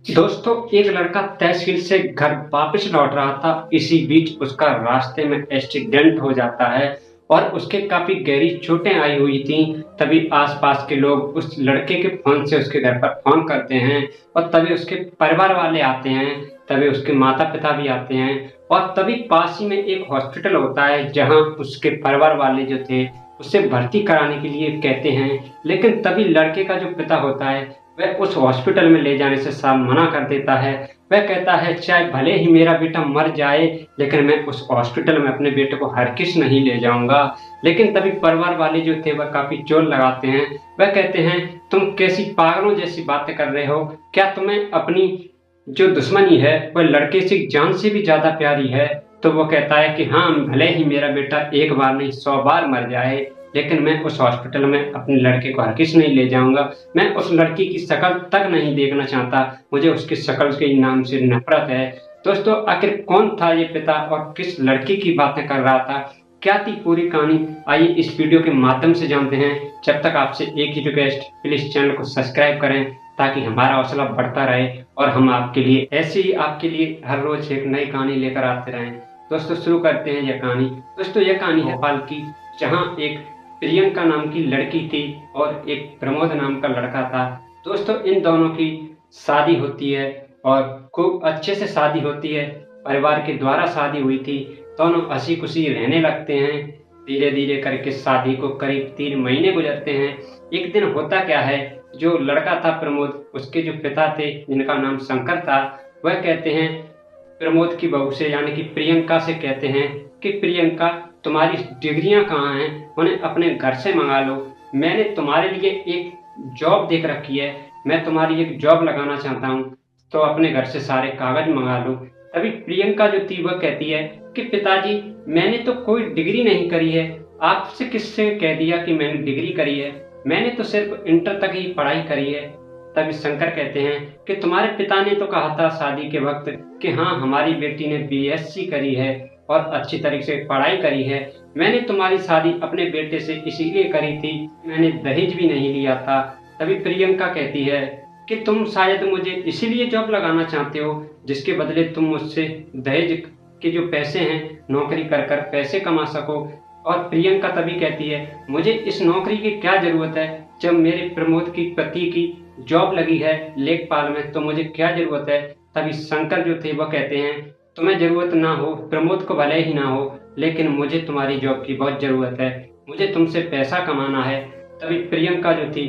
दोस्तों, एक लड़का तहसील से घर वापस लौट रहा था। इसी बीच उसका रास्ते में एक्सीडेंट हो जाता है और उसके काफी गहरी चोटें आई हुई थीं। तभी आसपास के लोग उस लड़के के फोन से उसके घर पर फोन करते हैं और तभी उसके परिवार वाले आते हैं। तभी उसके माता पिता भी आते हैं और तभी पास ही में एक हॉस्पिटल होता है जहां उसके परिवार वाले जो थे उसे भर्ती कराने के लिए कहते हैं। लेकिन तभी लड़के का जो पिता होता है वह उस हॉस्पिटल में ले जाने से साफ मना कर देता है। वह कहता है चाहे भले ही मेरा बेटा मर जाए, लेकिन मैं उस हॉस्पिटल में अपने बेटे को हरगिज़ नहीं ले जाऊँगा। लेकिन तभी परिवार वाले जो थे वह काफ़ी ज़ोर लगाते हैं। वह कहते हैं तुम कैसी पागलों जैसी बातें कर रहे हो? क्या तुम्हें अपनी जो दुश्मनी है वह लड़के से जान से भी ज़्यादा प्यारी है? तो वो कहता है कि हाँ, भले ही मेरा बेटा एक बार नहीं 100 बार मर जाए, लेकिन मैं उस हॉस्पिटल में अपने लड़के को हरगिज़ नहीं ले जाऊँगा। मैं उस लड़की की शक्ल तक नहीं देखना चाहता। मुझे उसकी शक्ल के नाम से नफ़रत है। दोस्तों, आखिर कौन था ये पिता और किस लड़की की बातें कर रहा था? क्या थी पूरी कहानी? आइए इस वीडियो के माध्यम से जानते हैं। जब तक आपसे एक ही रिक्वेस्ट, प्लीज़ चैनल को सब्सक्राइब करें ताकि हमारा हौसला बढ़ता रहे और हम आपके लिए ऐसे ही आपके लिए हर रोज़ एक नई कहानी लेकर आते रहें। दोस्तों, शुरू करते हैं यह कहानी। दोस्तों, यह कहानी है भोपाल की, जहाँ एक प्रियंका नाम की लड़की थी और एक प्रमोद नाम का लड़का था। दोस्तों, इन दोनों की शादी होती है और खूब अच्छे से शादी होती है। परिवार के द्वारा शादी हुई थी। दोनों हँसी-खुशी रहने लगते हैं। धीरे-धीरे करके शादी को करीब 3 महीने गुज़रते हैं। एक दिन होता क्या है, जो लड़का था प्रमोद, उसके जो पिता थे जिनका नाम शंकर था, वह कहते हैं प्रमोद की बहू से यानी कि प्रियंका से कहते हैं कि प्रियंका, तुम्हारी डिग्रियां कहाँ हैं? उन्हें अपने घर से मंगा लो। मैंने तुम्हारे लिए एक जॉब देख रखी है। मैं तुम्हारी एक जॉब लगाना चाहता हूँ, तो अपने घर से सारे कागज मंगा लो। तभी प्रियंका जो थी वह कहती है कि पिताजी, मैंने तो कोई डिग्री नहीं करी है। आपसे किससे कह दिया कि मैंने डिग्री करी है? मैंने तो सिर्फ इंटर तक ही पढ़ाई करी है। तभी शंकर कहते हैं कि तुम्हारे पिता ने तो कहा था शादी के वक्त कि हाँ, हमारी बेटी ने बीएससी करी है और अच्छी तरीके से पढ़ाई करी है। मैंने तुम्हारी शादी अपने बेटे से इसीलिए करी थी, मैंने दहेज भी नहीं लिया था। तभी प्रियंका कहती है कि तुम शायद मुझे इसीलिए जॉब लगाना चाहते हो जिसके बदले तुम मुझसे दहेज के जो पैसे हैं नौकरी कर कर पैसे कमा सको। और प्रियंका तभी कहती है मुझे इस नौकरी की क्या ज़रूरत है, जब मेरे प्रमोद की पति की जॉब लगी है लेखपाल में, तो मुझे क्या ज़रूरत है। तभी शंकर जो थे वह कहते हैं तुम्हें ज़रूरत ना हो, प्रमोद को भले ही ना हो, लेकिन मुझे तुम्हारी जॉब की बहुत ज़रूरत है। मुझे तुमसे पैसा कमाना है। तभी प्रियंका जो थी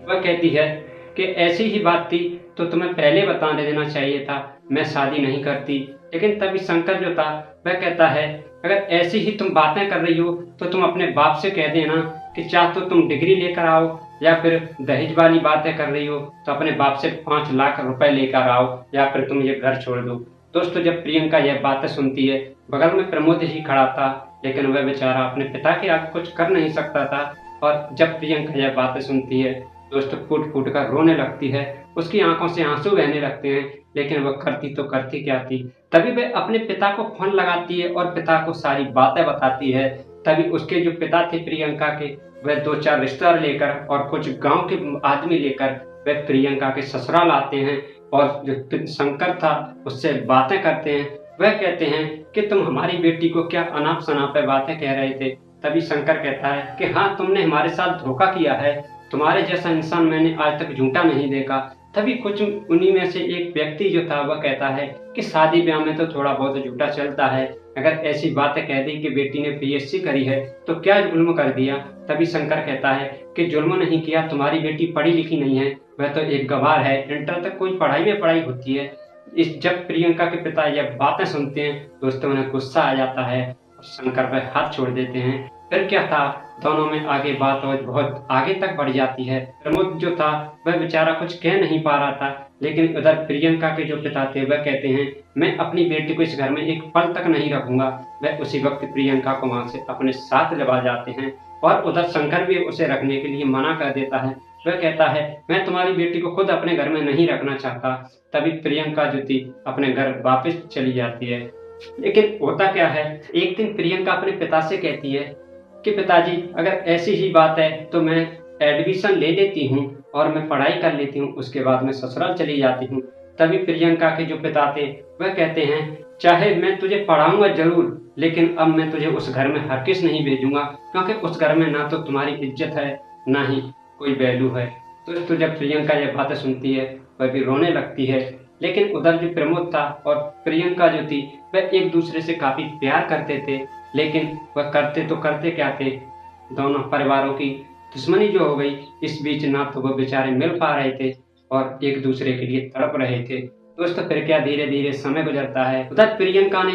वह कहती है कि ऐसी ही बात थी तो तुम्हें पहले बता देना चाहिए था, मैं शादी नहीं करती। लेकिन तभी शंकर जो था वह कहता है अगर ऐसी ही तुम बातें कर रही हो तो तुम अपने बाप से कह देना कि चाहे तो तुम डिग्री लेकर आओ, या फिर दहेज वाली बातें कर रही हो तो अपने बाप से 5 लाख रुपए लेकर आओ, या फिर तुम ये घर छोड़ दो। दोस्तों, जब प्रियंका यह बातें सुनती है, बगल में प्रमोद ही खड़ा था, लेकिन वह बेचारा अपने पिता के आगे कुछ कर नहीं सकता था। और जब प्रियंका यह बातें सुनती है, दोस्तों फूट फूट कर रोने लगती है। उसकी आंखों से आंसू बहने लगते हैं, लेकिन वह करती तो करती क्या थी। तभी वह अपने पिता को फोन लगाती है और पिता को सारी बातें बताती है। तभी उसके जो पिता थे प्रियंका के, वह 2-4 रिश्तेदार लेकर और कुछ गांव के आदमी लेकर वह प्रियंका के ससुराल आते हैं और जो शंकर था उससे बातें करते हैं। वह कहते हैं कि तुम हमारी बेटी को क्या अनाप शनाप बातें कह रहे थे। तभी शंकर कहता है कि हाँ, तुमने हमारे साथ धोखा किया है। तुम्हारे जैसा इंसान मैंने आज तक झूठा नहीं देखा। तभी कुछ उन्हीं में से एक व्यक्ति जो था वह कहता है कि शादी ब्याह में तो थोड़ा बहुत झूठा चलता है। अगर ऐसी बातें कह दी कि बेटी ने बीएससी करी है तो क्या जुल्म कर दिया। तभी शंकर कहता है कि जुल्म नहीं किया, तुम्हारी बेटी पढ़ी लिखी नहीं है, वह तो एक गवार है, इंटर तक कोई पढ़ाई में पढ़ाई होती है। जब प्रियंका के पिता यह बातें सुनते हैं, दोस्तों उन्हें गुस्सा आ जाता है और शंकर पर हाथ छोड़ देते हैं। फिर क्या था, दोनों में आगे बात और बहुत आगे तक बढ़ जाती है। प्रमोद जो था वह बेचारा कुछ कह नहीं पा रहा था, लेकिन उधर प्रियंका के जो पिता थे वह कहते हैं मैं अपनी बेटी को इस घर में एक पल तक नहीं रखूंगा। वह उसी वक्त प्रियंका को वहां से अपने साथ लगा जाते हैं और उधर शंकर भी उसे रखने के लिए मना कर देता है। वह कहता है मैं तुम्हारी बेटी को खुद अपने घर में नहीं रखना चाहता। तभी प्रियंका जो थी अपने घर वापस चली जाती है। लेकिन होता क्या है, एक दिन प्रियंका अपने पिता से कहती है कि पिताजी, अगर ऐसी ही बात है तो मैं एडमिशन ले लेती हूँ और मैं पढ़ाई कर लेती हूँ, उसके बाद मैं ससुराल चली जाती हूँ। तभी प्रियंका के जो पिता थे वह कहते हैं, चाहे मैं तुझे पढ़ाऊंगा जरूर, लेकिन अब मैं तुझे उस घर में हरगिज़ नहीं भेजूंगा, क्योंकि उस घर में ना तो तुम्हारी इज्जत है, ना ही कोई वैल्यू है। तो जब प्रियंका ये बातें सुनती है वह भी रोने लगती है। लेकिन उधर जो प्रमोद था और प्रियंका जो थी वह एक दूसरे से काफ़ी प्यार करते थे, लेकिन वह करते तो करते क्या थे, दोनों परिवारों की दुश्मनी जो हो गई, इस बीच ना तो वो बेचारे मिल पा रहे थे और एक दूसरे के लिए तड़प रहे थे। दोस्तों फिर क्या धीरे धीरे समय गुजरता है। उधर प्रियंका ने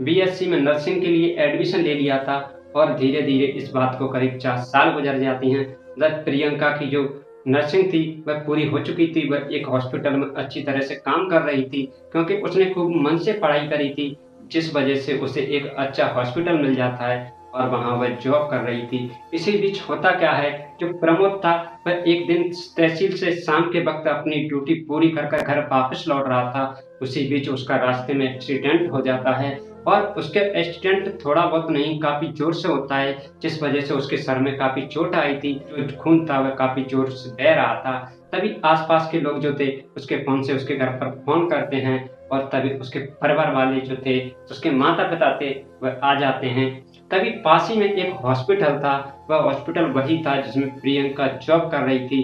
बीएससी में नर्सिंग के लिए एडमिशन ले लिया था और धीरे धीरे इस बात को करीब 4 साल गुजर जाती हैं। उधर प्रियंका की जो नर्सिंग थी वह पूरी हो चुकी थी। वह एक हॉस्पिटल में अच्छी तरह से काम कर रही थी, क्योंकि उसने खूब मन से पढ़ाई करी थी, जिस वजह से उसे एक अच्छा हॉस्पिटल मिल जाता है और वहाँ वह जॉब कर रही थी। इसी बीच होता क्या है, जो प्रमोद था वह एक दिन तहसील से शाम के वक्त अपनी ड्यूटी पूरी कर घर वापस लौट रहा था। उसी बीच उसका रास्ते में एक्सीडेंट हो जाता है और उसके एक्सीडेंट थोड़ा बहुत नहीं, काफ़ी ज़ोर से होता है, जिस वजह से उसके सर में काफ़ी चोट आई थी। जो खून था वह काफ़ी ज़ोर से बह रहा था। तभी आसपास के लोग जो थे उसके फ़ोन से उसके घर पर फ़ोन करते हैं और तभी उसके परिवार वाले जो थे, उसके माता-पिता थे, वह आ जाते हैं। तभी पास ही में एक हॉस्पिटल था, वह हॉस्पिटल वही था जिसमें प्रियंका जॉब कर रही थी।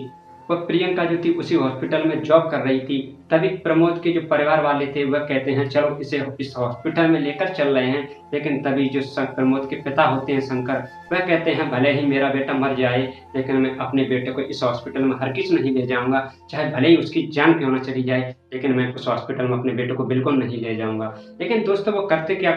वह प्रियंका जो थी उसी हॉस्पिटल में जॉब कर रही थी। तभी प्रमोद के जो परिवार वाले थे वह कहते हैं, चलो इसे इस हॉस्पिटल में लेकर चल रहे हैं। लेकिन तभी जो प्रमोद के पिता होते हैं शंकर, वह कहते हैं, भले ही मेरा बेटा मर जाए, लेकिन मैं अपने बेटे को इस हॉस्पिटल में हरगिज़ नहीं ले जाऊँगा। चाहे भले ही उसकी जान क्यों ना चली जाए, लेकिन मैं उस हॉस्पिटल में अपने बेटे को बिल्कुल नहीं ले जाऊँगा। लेकिन दोस्तों वो करते क्या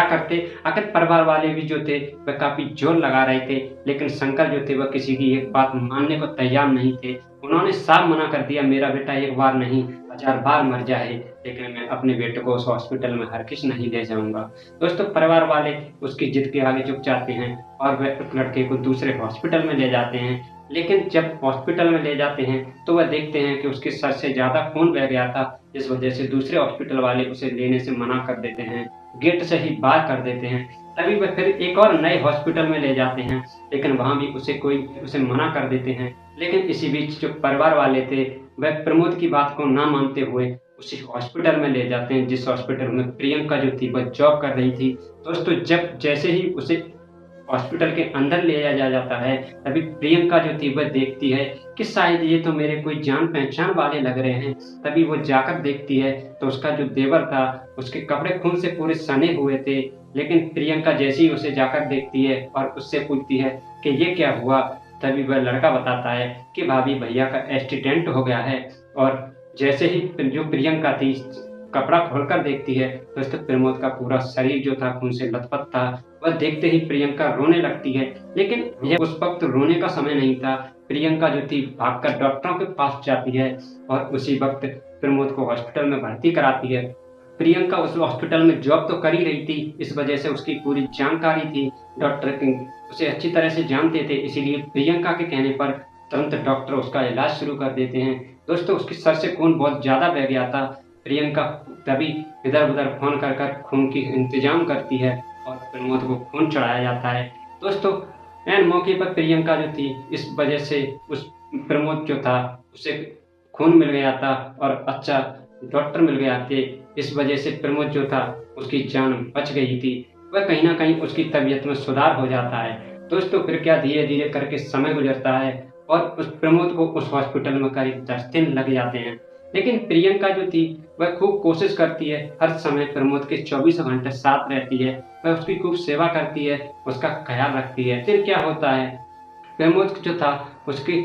करते, आखिर परिवार वाले भी जो थे वह काफ़ी ज़ोर लगा रहे थे, लेकिन शंकर जो थे वह किसी की एक बात मानने को तैयार नहीं थे। उन्होंने साफ मना कर दिया, मेरा बेटा एक बार नहीं 1000 बार मर जाए, लेकिन मैं अपने बेटे को उस हॉस्पिटल में हरगिज़ नहीं ले जाऊँगा। दोस्तों परिवार वाले उसकी जिद के आगे झुक जाते हैं और वह उस लड़के को दूसरे हॉस्पिटल में ले जाते हैं। लेकिन जब हॉस्पिटल में ले जाते हैं तो वह देखते हैं कि उसके सर से ज़्यादा खून बह गया था, इस वजह से दूसरे हॉस्पिटल वाले उसे लेने से मना कर देते हैं, गेट से ही बाहर कर देते हैं। तभी वह फिर एक और नए हॉस्पिटल में ले जाते हैं, लेकिन वहाँ भी उसे मना कर देते हैं। लेकिन इसी बीच जो परिवार वाले थे वह प्रमोद की बात को ना मानते हुए उसी हॉस्पिटल में ले जाते हैं, जिस हॉस्पिटल में प्रियंका जो थी वह जॉब कर रही थी। दोस्तों जब जैसे ही उसे हॉस्पिटल के अंदर ले जाया जाता है, तभी प्रियंका जो थी वह देखती है कि शायद ये तो मेरे कोई जान पहचान वाले लग रहे हैं। तभी वो जाकर देखती है तो उसका जो देवर था उसके कपड़े खून से पूरे सने हुए थे। लेकिन प्रियंका जैसे ही उसे जाकर देखती है और उससे पूछती है कि ये क्या हुआ, तभी वह लड़का बताता है कि भाभी भैया का एक्सीडेंट हो गया है। और जैसे ही जो प्रियंका थी कपड़ा खोलकर देखती है तो उसके प्रमोद का पूरा शरीर जो था खून से लथपथ था। वह देखते ही प्रियंका रोने लगती है, लेकिन यह उस वक्त रोने का समय नहीं था। प्रियंका जो थी भागकर डॉक्टरों के पास जाती है और उसी वक्त प्रमोद को हॉस्पिटल में भर्ती कराती है। प्रियंका उस हॉस्पिटल में जॉब तो कर ही रही थी, इस वजह से उसकी पूरी जानकारी थी। डॉक्टर उसे अच्छी तरह से जानते थे, इसीलिए प्रियंका के कहने पर तुरंत डॉक्टर उसका इलाज शुरू कर देते हैं। दोस्तों उसके सर से खून बहुत ज़्यादा बह गया था। प्रियंका तभी इधर उधर फोन कर खून की इंतजाम करती है और प्रमोद को खून चढ़ाया जाता है। दोस्तों एन मौके पर प्रियंका जो थी इस वजह से उस प्रमोद जो था उसे खून मिल गया था और अच्छा डॉक्टर मिल गया थे, इस वजह से प्रमोद जो था उसकी जान बच गई थी। वह कहीं ना कहीं उसकी तबीयत में सुधार हो जाता है। दोस्तों फिर क्या धीरे धीरे करके समय गुजरता है और उस प्रमोद को उस हॉस्पिटल में करीब 10 दिन लग जाते हैं। लेकिन प्रियंका जो थी वह खूब कोशिश करती है, हर समय प्रमोद के 24 घंटे साथ रहती है, वह उसकी खूब सेवा करती है, उसका ख्याल रखती है। फिर क्या होता है, प्रमोद जो था उसकी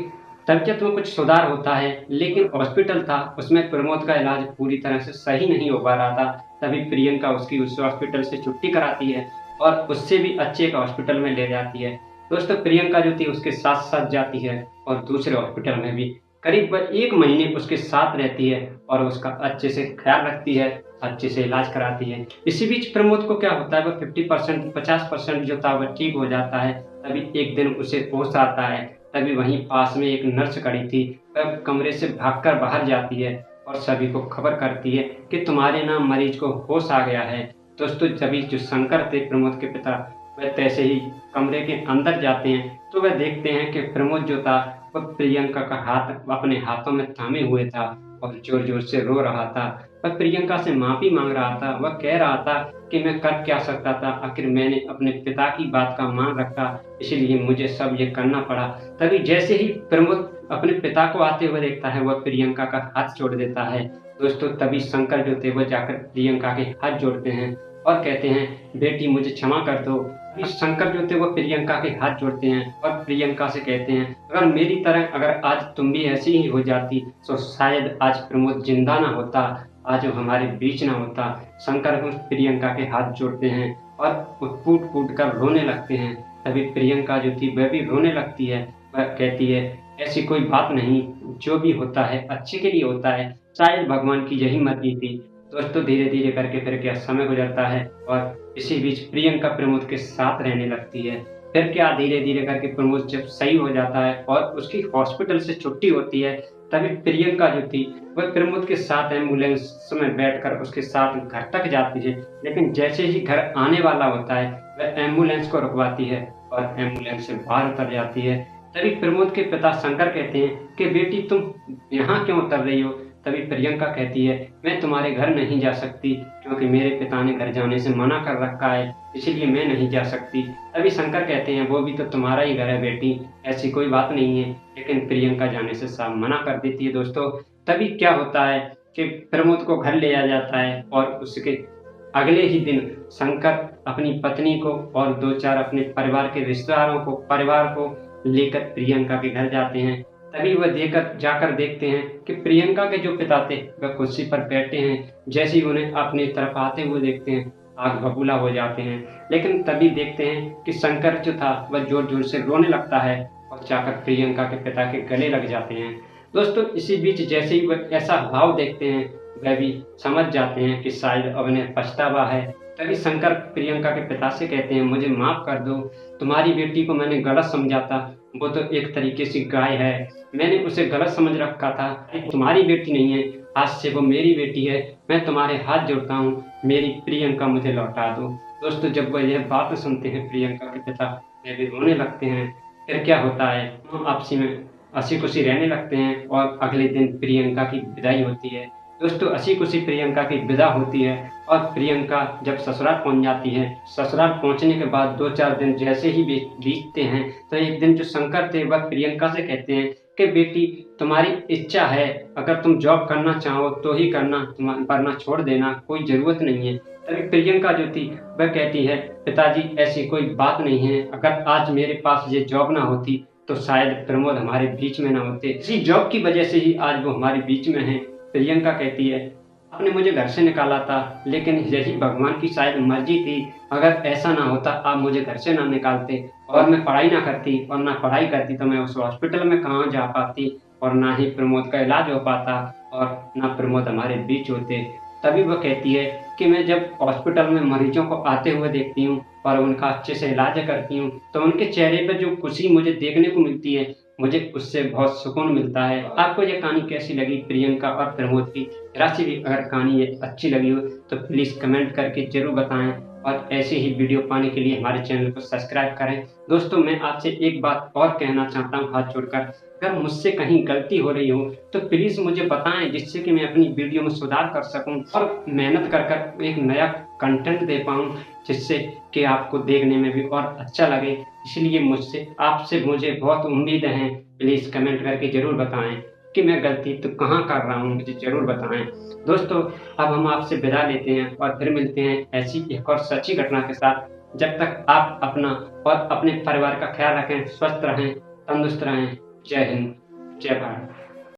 तबीयत में कुछ सुधार होता है, लेकिन हॉस्पिटल था उसमें प्रमोद का इलाज पूरी तरह से सही नहीं हो पा रहा था। तभी प्रियंका उसकी उस हॉस्पिटल से छुट्टी कराती है और उससे भी अच्छे एक हॉस्पिटल में ले जाती है। दोस्तों प्रियंका जो थी उसके साथ साथ जाती है और दूसरे हॉस्पिटल में भी करीब 1 महीने उसके साथ रहती है और उसका अच्छे से ख्याल रखती है, अच्छे से इलाज कराती है। इसी बीच प्रमोद को क्या होता है, वह 50% 50% जो था वह ठीक हो जाता है। तभी एक दिन उसे होश आता है, तभी वहीं पास में एक नर्स खड़ी थी, वह कमरे से भागकर बाहर जाती है और सभी को खबर करती है कि तुम्हारे नाम मरीज को होश आ गया है। दोस्तों तभी जो शंकर थे प्रमोद के पिता, वह तैसे ही कमरे के अंदर जाते हैं तो वह देखते हैं कि प्रमोद जो था वह प्रियंका का हाथ अपने हाथों में थामे हुए था और जोर जोर से रो रहा था। वह प्रियंका से माफी मांग रहा था। वह कह रहा था कि मैं कर क्या सकता था, आखिर मैंने अपने पिता की बात का मान रखा, इसलिए मुझे सब ये करना पड़ा। तभी जैसे ही प्रमोद अपने पिता को आते हुए देखता है, वह प्रियंका का हाथ छोड़ देता है। दोस्तों तभी शंकर जो थे वह जाकर प्रियंका के हाथ जोड़ते हैं और कहते हैं, बेटी मुझे क्षमा कर दो। इस शंकर जो थे वो प्रियंका के हाथ जोड़ते हैं और प्रियंका से कहते हैं, अगर मेरी तरह अगर आज तुम भी ऐसी ही हो जाती तो शायद आज प्रमोद जिंदा ना होता, आज वो हमारे बीच ना होता। शंकर उस प्रियंका के हाथ जोड़ते हैं और वो फूट फूट कर रोने लगते हैं। तभी प्रियंका जो थी वह भी रोने लगती है। वह कहती है, ऐसी कोई बात नहीं, जो भी होता है अच्छे के लिए होता है, शायद भगवान की यही मर्जी थी। दोस्तों धीरे धीरे करके फिर क्या समय गुजरता है और इसी बीच प्रियंका प्रमोद के साथ रहने लगती है। फिर क्या धीरे धीरे करके प्रमोद जब सही हो जाता है और उसकी हॉस्पिटल से छुट्टी होती है, तभी प्रियंका जो थी वह प्रमोद के साथ एम्बुलेंस में बैठकर उसके साथ घर तक जाती है। लेकिन जैसे ही घर आने वाला होता है वह एम्बुलेंस को रुकवाती है और एम्बुलेंस से बाहर उतर जाती है। तभी प्रमोद के पिता शंकर कहते हैं कि बेटी तुम यहाँ क्यों उतर रही हो। तभी प्रियंका कहती है, मैं तुम्हारे घर नहीं जा सकती क्योंकि मेरे पिता ने घर जाने से मना कर रखा है, इसलिए मैं नहीं जा सकती। तभी शंकर कहते हैं, वो भी तो तुम्हारा ही घर है बेटी, ऐसी कोई बात नहीं है। लेकिन प्रियंका जाने से साफ मना कर देती है। दोस्तों तभी क्या होता है कि प्रमोद को घर ले आ जाता है और उसके अगले ही दिन शंकर अपनी पत्नी को और दो चार अपने परिवार के रिश्तेदारों को परिवार को लेकर प्रियंका के घर जाते हैं। तभी वह जाकर देखते हैं कि प्रियंका के जो पिता थे वह कुर्सी पर बैठे हैं। जैसे ही उन्हें अपनी तरफ आते हुए देखते हैं, आग बबूला हो जाते हैं। लेकिन तभी देखते हैं कि शंकर जो था वह जोर जोर से रोने लगता है और जाकर प्रियंका के पिता के गले लग जाते हैं। दोस्तों इसी बीच जैसे ही वह ऐसा भाव देखते हैं, वह भी समझ जाते हैं कि शायद अब उन्हें पछतावा है। तभी शंकर प्रियंका के पिता से कहते हैं, मुझे माफ कर दो, तुम्हारी बेटी को मैंने गलत समझा था, वो तो एक तरीके से गाय है, मैंने उसे गलत समझ रखा था, तुम्हारी बेटी नहीं है, आज से वो मेरी बेटी है, मैं तुम्हारे हाथ जोड़ता हूँ, मेरी प्रियंका मुझे लौटा दो। दोस्तों जब वह यह बात सुनते हैं प्रियंका के पिता वे भी रोने लगते हैं। फिर क्या होता है, वो आपसी में हंसी खुशी रहने लगते हैं और अगले दिन प्रियंका की विदाई होती है। दोस्तों हंसी खुशी प्रियंका की विदा होती है और प्रियंका जब ससुराल पहुंच जाती है, ससुराल पहुंचने के बाद 2-4 दिन जैसे ही बीतते हैं, तो एक दिन जो शंकर थे वह प्रियंका से कहते हैं कि बेटी तुम्हारी इच्छा है, अगर तुम जॉब करना चाहो तो ही करना, वरना छोड़ देना, कोई ज़रूरत नहीं है। तभी प्रियंका जो थी वह कहती है, पिताजी ऐसी कोई बात नहीं है, अगर आज मेरे पास ये जॉब ना होती तो शायद प्रमोद हमारे बीच में ना होते, इसी जॉब की वजह से ही आज वो हमारे बीच में हैं। प्रियंका कहती है, आपने मुझे घर से निकाला था, लेकिन यही भगवान की शायद मर्जी थी, अगर ऐसा ना होता आप मुझे घर से ना निकालते और मैं पढ़ाई ना करती, और ना पढ़ाई करती तो मैं उस हॉस्पिटल में कहाँ जा पाती और ना ही प्रमोद का इलाज हो पाता और ना प्रमोद हमारे बीच होते। तभी वह कहती है कि मैं जब हॉस्पिटल में मरीजों को आते हुए देखती हूँ और उनका अच्छे से इलाज करती हूँ, तो उनके चेहरे पर जो खुशी मुझे देखने को मिलती है, मुझे उससे बहुत सुकून मिलता है। आपको ये कहानी कैसी लगी प्रियंका और प्रमोद की? जरा सी भी अगर कहानी ये अच्छी लगी हो तो प्लीज़ कमेंट करके ज़रूर बताएं और ऐसे ही वीडियो पाने के लिए हमारे चैनल को सब्सक्राइब करें। दोस्तों मैं आपसे एक बात और कहना चाहता हूँ हाथ जोड़कर, अगर मुझसे कहीं गलती हो रही हो तो प्लीज़ मुझे बताएं, जिससे कि मैं अपनी वीडियो में सुधार कर सकूं और मेहनत कर कर एक नया कंटेंट दे पाऊं, जिससे कि आपको देखने में भी और अच्छा लगे। इसलिए आपसे मुझे बहुत उम्मीद है, प्लीज़ कमेंट करके ज़रूर बताएं कि मैं गलती तो कहाँ कर रहा हूँ, मुझे ज़रूर बताएं। दोस्तों अब हम आपसे विदा लेते हैं और फिर मिलते हैं ऐसी एक और सच्ची घटना के साथ। जब तक आप अपना और अपने परिवार का ख्याल रखें, स्वस्थ रहें, तंदुरुस्त रहें। जय हिंद, जय भारत।